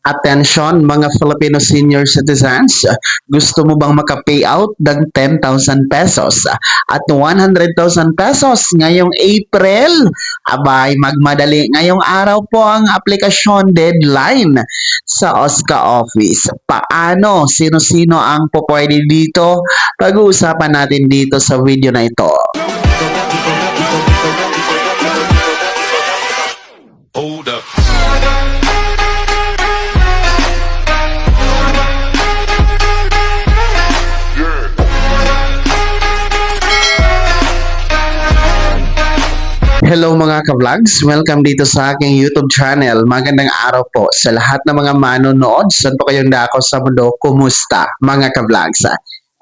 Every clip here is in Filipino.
Attention mga Filipino senior citizens, gusto mo bang maka-payout ng 10,000 pesos at 100,000 pesos ngayong April? Abay, magmadali. Ngayong araw po ang aplikasyon deadline sa OSCA office. Paano? Sino-sino ang pupwede dito? Pag-uusapan natin dito sa video na ito. Hold up. Hello mga ka-vlogs! Welcome dito sa aking YouTube channel. Magandang araw po sa lahat ng mga manonood. Saan po kayong dako sa mundo? Kumusta mga ka-vlogs?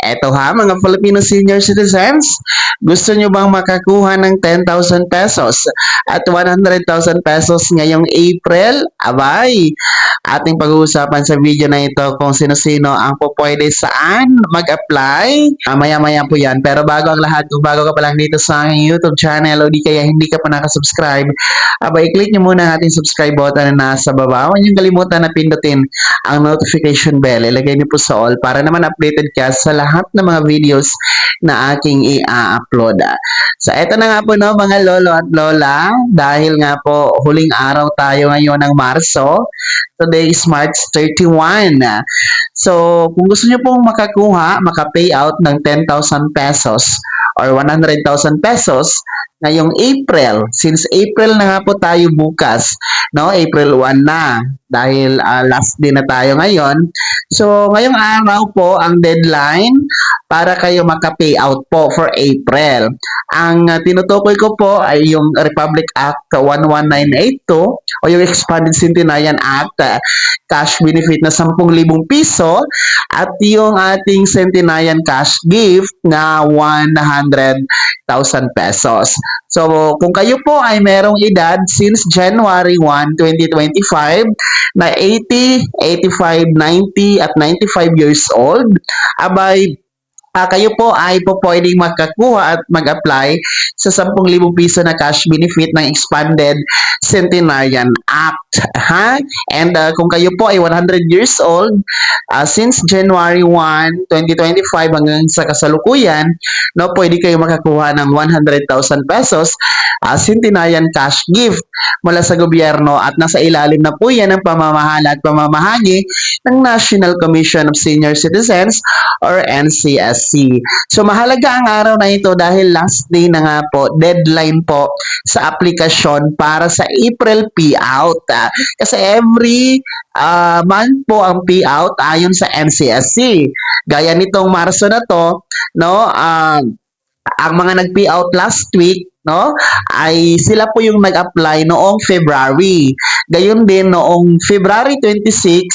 Eto ha mga Filipino senior citizens, gusto nyo bang makakuha ng 10,000 pesos at 100,000 pesos ngayong April? Abay, ating pag-uusapan sa video na ito kung sino-sino ang pupwede saan mag-apply. Maya-maya po yan. Pero bago ang lahat, kung bago ka pa lang dito sa aking YouTube channel o di kaya hindi ka pa nakasubscribe, abay, click nyo muna ang ating subscribe button na nasa baba. Huwag nyo kalimutan na pindutin ang notification bell. Ilagay nyo po sa all para naman updated ka sa lahat ng mga videos na aking i-upload. So, eto na nga po no, mga lolo at lola, dahil nga po huling araw tayo ngayon ng Marso. Today is March 31. So, kung gusto nyo pong makakuha, maka-payout ng 10,000 pesos or 100,000 pesos ngayong April, since April na nga po tayo bukas, no? April 1 na, dahil last day na tayo ngayon. So, ngayong araw po ang deadline para kayo maka-payout po for April. Ang tinutukoy ko po ay yung Republic Act 11982 o yung Expanded Centenarian Act, cash benefit na 10,000 piso at yung ating Centenarian cash gift na 100,000 pesos. So, kung kayo po ay merong edad since January 1, 2025 na 80, 85, 90 at 95 years old, abay, kayo po ay po pwedeng makakuha at mag-apply sa 10,000 piso na cash benefit ng Expanded Centenarian Act. Ha? And kung kayo po ay 100 years old, since January 1, 2025 hanggang sa kasalukuyan, no, pwede kayo makakuha ng 100,000 pesos Centenarian cash gift mula sa gobyerno at nasa ilalim na po yan ng pamamahala at pamamahagi ng National Commission of Senior Citizens or NCSC. So mahalaga ang araw na ito dahil last day na nga po, deadline po sa aplikasyon para sa April payout. Kasi every month po ang payout ayon sa NCSC. Gaya nitong Marso na to, no, ang mga nag-payout last week, no, ay sila po yung nag-apply noong February. Gayon din noong February 26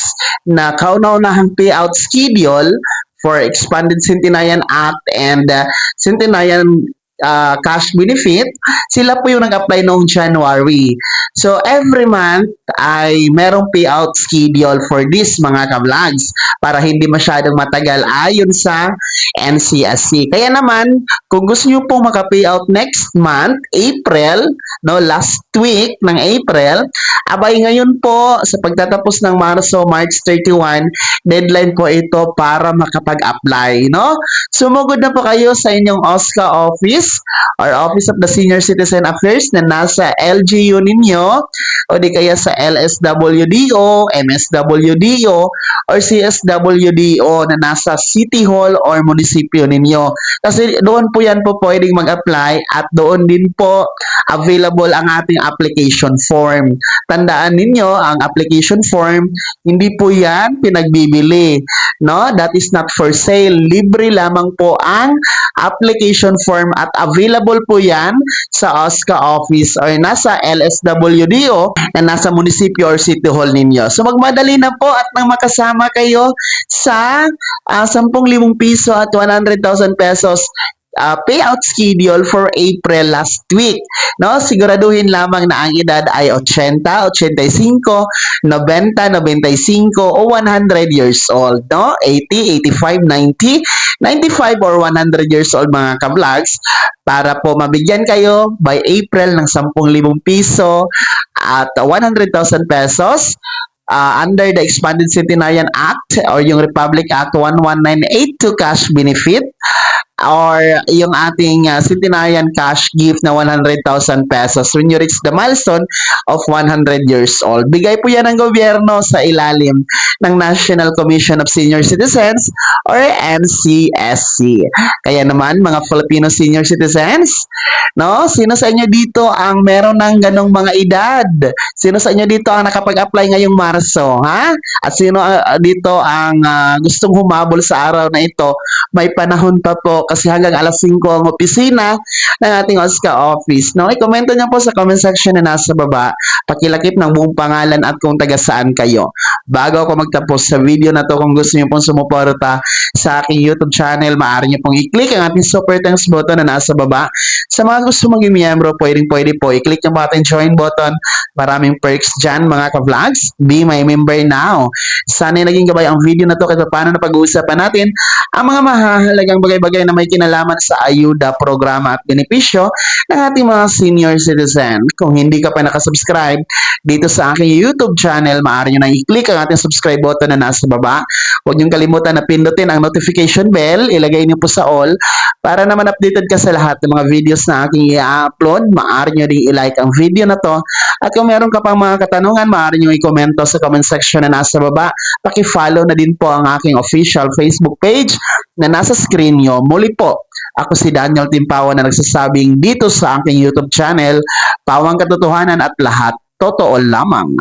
na kauna-unahang payout schedule for Expanded Centenarian Act and Centenarian cash benefit, sila po yung nag-apply noong January. So, every month ay merong payout schedule for this mga ka-vlogs para hindi masyadong matagal ayon sa NCSC. Kaya naman, kung gusto nyo pong maka-payout next month, April, no, last week ng April, abay ngayon po, sa pagtatapos ng Marso, March 31, deadline po ito para makapag-apply, no? Sumugod na po kayo sa inyong OSCA office or Office of the Senior Citizen Affairs na nasa LGU ninyo o di kaya sa LSWDO, MSWDO, or CSWDO na nasa City Hall or munisipyo ninyo. Kasi doon po yan po pwedeng mag-apply at doon din po available ang ating application form. Tandaan ninyo, ang application form, hindi po yan pinagbibili. No? That is not for sale. Libre lamang po ang application form at available po yan sa OSCA office or nasa LSWDO na nasa munisipyo or city hall ninyo. So magmadali na po at nang makasama kayo sa 10,000 piso at 100,000 pesos payout schedule for April last week. No, siguraduhin lamang na ang edad ay 80, 85, 90, 95 o 100 years old, no? 80, 85, 90, 95 or 100 years old mga ka-vlogs para po mabigyan kayo by April ng 10,000 piso at 100,000 pesos under the Expanded Centenarian Act or yung Republic Act 11982 cash benefit or yung ating centenarian cash gift na 100,000 pesos when you reach the milestone of 100 years old. Bigay po yan ng gobyerno sa ilalim ng National Commission of Senior Citizens or NCSC. Kaya naman mga Filipino senior citizens, no? Sino sa inyo dito ang meron ng ganong mga edad? Sino sa inyo dito ang nakapag-apply ngayong Marso, ha? At sino dito ang gustong humabol sa araw na ito? May panahon pa po kasi hanggang alas 5 ang opisina ng ating OSCA office. No? I-komento niyo po sa comment section na nasa baba. Pakilakip ng buong pangalan at kung taga saan kayo. Bago ako magtapos sa video na to, kung gusto niyo pong sumuporta sa aking YouTube channel, maaari niyo pong i-click ang ating super thanks button na nasa baba. Sa mga gusto maging miyembro, pwede po i-click yung button join button. Maraming perks dyan mga ka-vlogs. Be my member now. Sana naging gabay ang video na to kahit paano na pag-uusapan natin ang mga mahahalagang bagay-bagay na may kinalaman sa ayuda, programa at benepisyo ng ating mga senior citizen. Kung hindi ka pa nakasubscribe dito sa aking YouTube channel, maaari nyo na i-click ang ating subscribe button na nasa baba. Huwag nyo kalimutan na pindutin ang notification bell, ilagay nyo po sa all para naman updated ka sa lahat ng mga videos na aking i-upload. Maaari nyo rin i-like ang video na to at kung meron ka pang mga katanungan, maaari nyo i-komento sa comment section na nasa baba. Paki-follow na din po ang aking official Facebook page na nasa screen nyo. Muli po, ako si Daniel Timpawan na nagsasabing dito sa aking YouTube channel, pawang katotohanan at lahat totoo lamang.